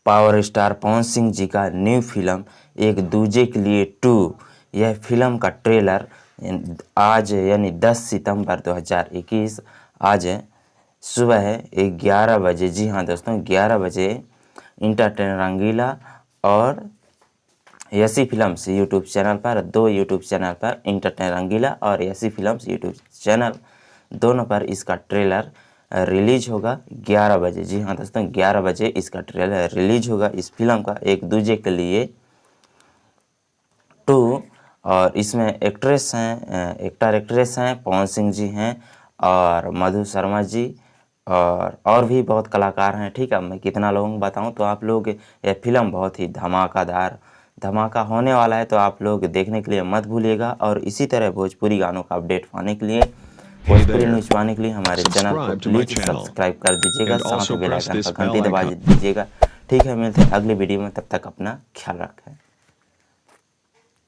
Power star Pawan Singh ji का new film एक दूजे के लिए 2। यह फिल्म का ट्रेलर आज यानी 10 सितंबर 2021 आज सुबह 11 बजे, जी हाँ दोस्तों 11 बजे इंटरटेनर रंगीला और यसी फिल्म्स यूट्यूब चैनल पर, 2 यूट्यूब चैनल पर, इंटरटेनर रंगीला और यसी फिल्म्स यूट्यूब चैनल दोनों पर इसका ट्रेलर रिलीज होगा 11 बजे। जी हाँ दोस्तों 11 बजे इसका ट्रेलर रिलीज होगा इस फिल्म का एक दूजे के लिए 2। और इसमें एक्ट्रेस हैं, एक्टर एक्ट्रेस हैं, पवन सिंह जी हैं और मधु शर्मा जी और भी बहुत कलाकार हैं। ठीक है, मैं कितना लोगों को बताऊं, तो आप लोग यह फिल्म बहुत ही धमाका होने वाला है, तो आप लोग देखने के लिए मत भूलिएगा। और इसी तरह भोजपुरी गानों का अपडेट पाने के लिए, भोजपुरी न्यूज़ पाने के लिए हमारे चैनल को प्लीज़ सब्सक्राइब कर दीजिएगा, साथ में बेल आइकन का घंटी दबा दीजिएगा। ठीक है, मिलते हैं अगली वीडियो में, तब तक अपना ख्याल रखें।